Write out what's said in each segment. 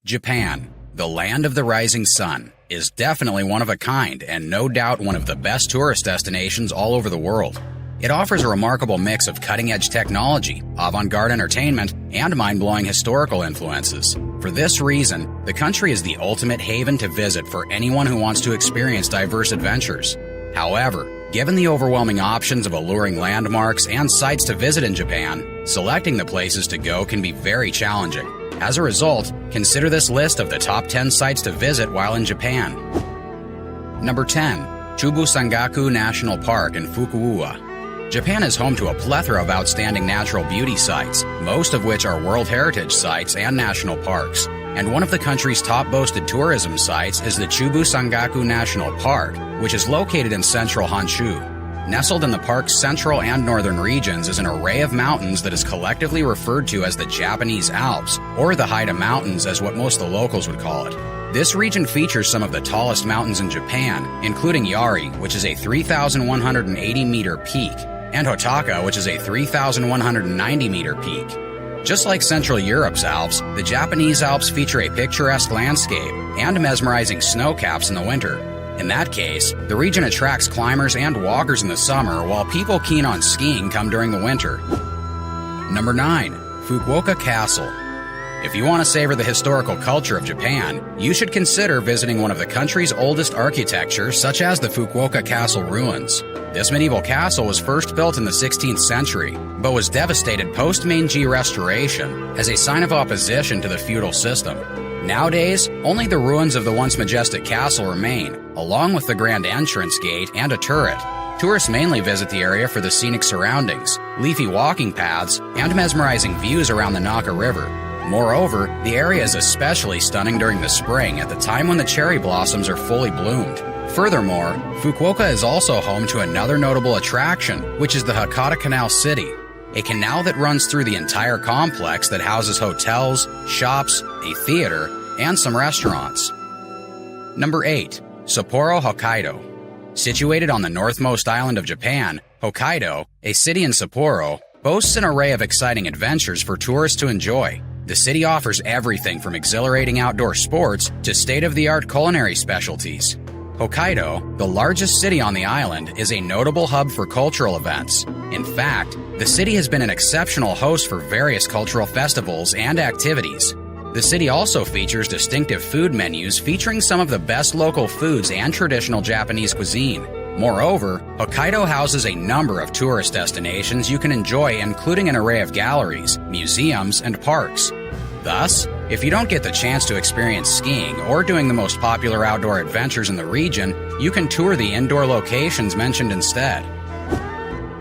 Japan, the land of the rising sun, is definitely one of a kind and no doubt one of the best tourist destinations all over the world. It offers a remarkable mix of cutting-edge technology, avant-garde entertainment, and mind-blowing historical influences. For this reason, the country is the ultimate haven to visit for anyone who wants to experience diverse adventures. However, given the overwhelming options of alluring landmarks and sites to visit in Japan, selecting the places to go can be very challenging. As a result, consider this list of the top 10 sites to visit while in Japan. Number 10. Chubu Sangaku National Park in Fukuoka. Japan is home to a plethora of outstanding natural beauty sites, most of which are World Heritage Sites and national parks. And one of the country's top boasted tourism sites is the Chubu Sangaku National Park, which is located in central Honshu. Nestled in the park's central and northern regions is an array of mountains that is collectively referred to as the Japanese Alps, or the Haida Mountains as what most of the locals would call it. This region features some of the tallest mountains in Japan, including Yari, which is a 3,180-meter peak, and Hotaka, which is a 3,190-meter peak. Just like Central Europe's Alps, the Japanese Alps feature a picturesque landscape and mesmerizing snow caps in the winter. In that case, the region attracts climbers and walkers in the summer, while people keen on skiing come during the winter. Number 9. Fukuoka Castle. If you want to savor the historical culture of Japan, you should consider visiting one of the country's oldest architecture, such as the Fukuoka Castle ruins. This medieval castle was first built in the 16th century, but was devastated post-Meiji Restoration as a sign of opposition to the feudal system. Nowadays, only the ruins of the once majestic castle remain, along with the grand entrance gate and a turret. Tourists mainly visit the area for the scenic surroundings, leafy walking paths, and mesmerizing views around the Naka River. Moreover, the area is especially stunning during the spring at the time when the cherry blossoms are fully bloomed. Furthermore, Fukuoka is also home to another notable attraction, which is the Hakata Canal City, a canal that runs through the entire complex that houses hotels, shops, a theater, and some restaurants. Number 8. Sapporo, Hokkaido. Situated on the northmost island of Japan, Hokkaido, a city in Sapporo, boasts an array of exciting adventures for tourists to enjoy. The city offers everything from exhilarating outdoor sports to state-of-the-art culinary specialties. Hokkaido, the largest city on the island, is a notable hub for cultural events. In fact, the city has been an exceptional host for various cultural festivals and activities. The city also features distinctive food menus featuring some of the best local foods and traditional Japanese cuisine. Moreover, Hokkaido houses a number of tourist destinations you can enjoy, including an array of galleries, museums, and parks. Thus, if you don't get the chance to experience skiing or doing the most popular outdoor adventures in the region, you can tour the indoor locations mentioned instead.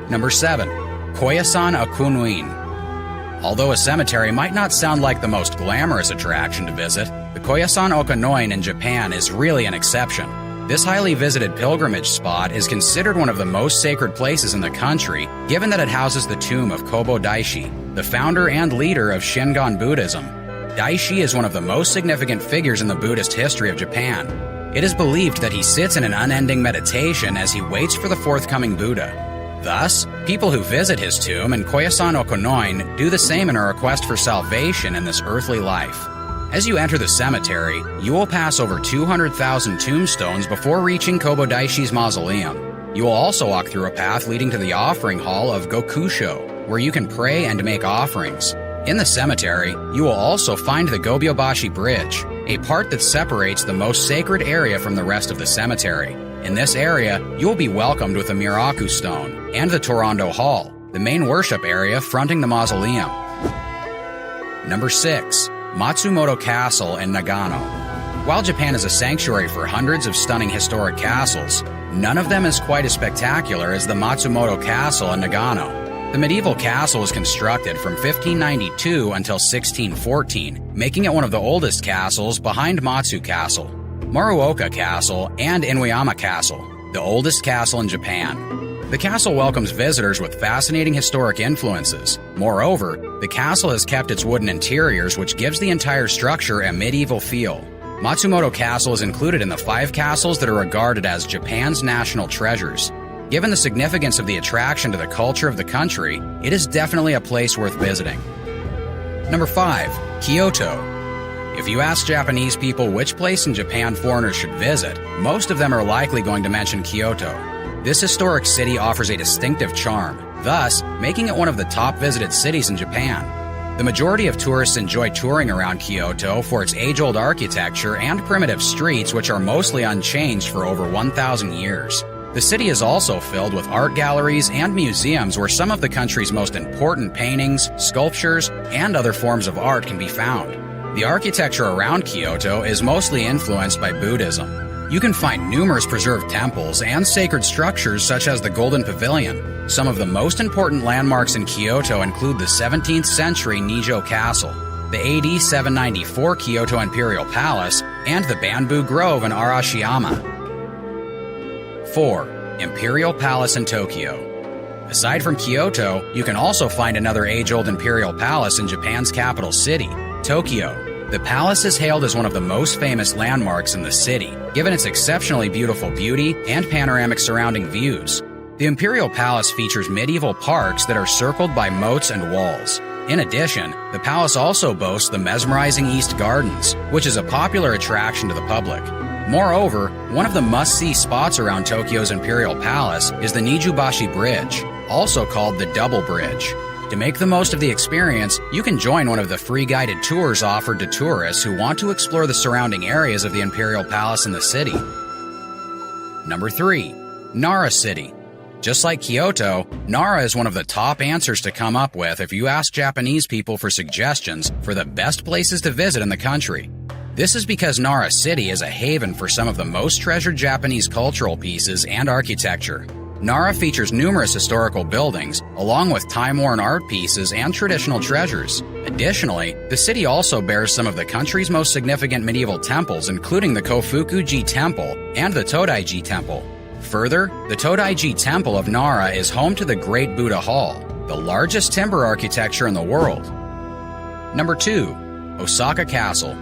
Number 7. Koyasan Okunuin. Although a cemetery might not sound like the most glamorous attraction to visit, the Koyasan Okunoin in Japan is really an exception. This highly visited pilgrimage spot is considered one of the most sacred places in the country, given that it houses the tomb of Kobo Daishi, the founder and leader of Shingon Buddhism. Daishi is one of the most significant figures in the Buddhist history of Japan. It is believed that he sits in an unending meditation as he waits for the forthcoming Buddha. Thus, people who visit his tomb in Koyasan Okunoin do the same in a request for salvation in this earthly life. As you enter the cemetery, you will pass over 200,000 tombstones before reaching Kobo Daishi's mausoleum. You will also walk through a path leading to the offering hall of Gokusho, where you can pray and make offerings. In the cemetery, you will also find the Gobyobashi Bridge, a part that separates the most sacred area from the rest of the cemetery. In this area, you will be welcomed with a Miraku stone and the Torondo Hall, the main worship area fronting the mausoleum. Number 6. Matsumoto Castle in Nagano. While Japan is a sanctuary for hundreds of stunning historic castles, none of them is quite as spectacular as the Matsumoto Castle in Nagano. The medieval castle was constructed from 1592 until 1614, making it one of the oldest castles behind Matsu Castle, Maruoka Castle, and Inuyama Castle, the oldest castle in Japan. The castle welcomes visitors with fascinating historic influences. Moreover, the castle has kept its wooden interiors, which gives the entire structure a medieval feel. Matsumoto Castle is included in the 5 castles that are regarded as Japan's national treasures. Given the significance of the attraction to the culture of the country, it is definitely a place worth visiting. Number 5. Kyoto. If you ask Japanese people which place in Japan foreigners should visit, most of them are likely going to mention Kyoto. This historic city offers a distinctive charm, thus making it one of the top visited cities in Japan. The majority of tourists enjoy touring around Kyoto for its age-old architecture and primitive streets, which are mostly unchanged for over 1,000 years. The city is also filled with art galleries and museums where some of the country's most important paintings, sculptures, and other forms of art can be found. The architecture around Kyoto is mostly influenced by Buddhism. You can find numerous preserved temples and sacred structures such as the Golden Pavilion. Some of the most important landmarks in Kyoto include the 17th century Nijo Castle, the AD 794 Kyoto Imperial Palace, and the Bamboo Grove in Arashiyama. 4. Imperial Palace in Tokyo. Aside from Kyoto, you can also find another age-old imperial palace in Japan's capital city, Tokyo. The palace is hailed as one of the most famous landmarks in the city, given its exceptionally beautiful beauty and panoramic surrounding views. The Imperial Palace features medieval parks that are circled by moats and walls. In addition, the palace also boasts the mesmerizing East Gardens, which is a popular attraction to the public. Moreover, one of the must-see spots around Tokyo's Imperial Palace is the Nijubashi Bridge, also called the Double Bridge. To make the most of the experience, you can join one of the free guided tours offered to tourists who want to explore the surrounding areas of the Imperial Palace in the city. Number 3. Nara City. Just like Kyoto, Nara is one of the top answers to come up with if you ask Japanese people for suggestions for the best places to visit in the country. This is because Nara City is a haven for some of the most treasured Japanese cultural pieces and architecture. Nara features numerous historical buildings, along with time-worn art pieces and traditional treasures. Additionally, the city also bears some of the country's most significant medieval temples, including the Kofuku-ji Temple and the Todaiji Temple. Further, the Todaiji Temple of Nara is home to the Great Buddha Hall, the largest timber architecture in the world. Number 2. Osaka Castle.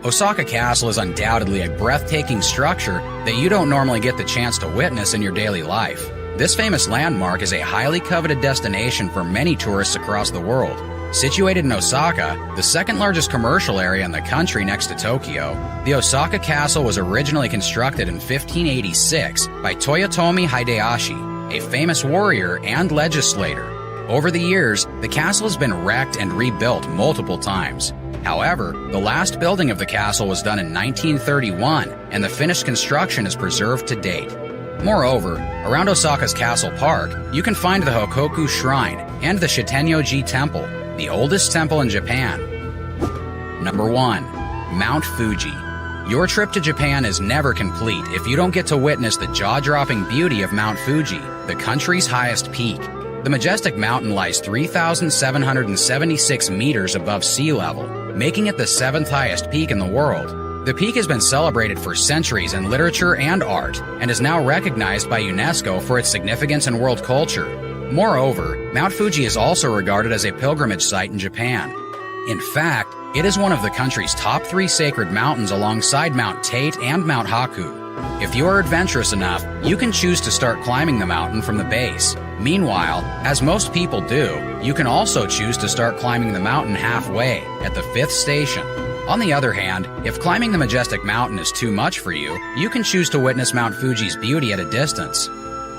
Osaka Castle is undoubtedly a breathtaking structure that you don't normally get the chance to witness in your daily life. This famous landmark is a highly coveted destination for many tourists across the world. Situated in Osaka, the second largest commercial area in the country next to Tokyo, the Osaka Castle was originally constructed in 1586 by Toyotomi Hideyoshi, a famous warrior and legislator. Over the years, the castle has been wrecked and rebuilt multiple times. However, the last building of the castle was done in 1931, and the finished construction is preserved to date. Moreover, around Osaka's Castle Park, you can find the Hokoku Shrine and the Shitenyo-ji Temple, the oldest temple in Japan. Number 1. Mount Fuji. Your trip to Japan is never complete if you don't get to witness the jaw-dropping beauty of Mount Fuji, the country's highest peak. The majestic mountain lies 3,776 meters above sea level, making it the 7th highest peak in the world. The peak has been celebrated for centuries in literature and art, and is now recognized by UNESCO for its significance in world culture. Moreover, Mount Fuji is also regarded as a pilgrimage site in Japan. In fact, it is one of the country's top 3 sacred mountains alongside Mount Tate and Mount Haku. If you are adventurous enough, you can choose to start climbing the mountain from the base. Meanwhile, as most people do, you can also choose to start climbing the mountain halfway, at the 5th station. On the other hand, if climbing the majestic mountain is too much for you, you can choose to witness Mount Fuji's beauty at a distance.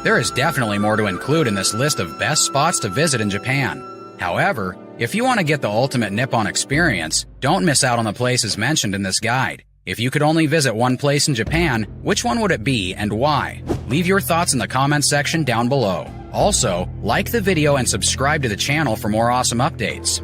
There is definitely more to include in this list of best spots to visit in Japan. However, if you want to get the ultimate Nippon experience, don't miss out on the places mentioned in this guide. If you could only visit one place in Japan, which one would it be and why? Leave your thoughts in the comments section down below. Also, like the video and subscribe to the channel for more awesome updates.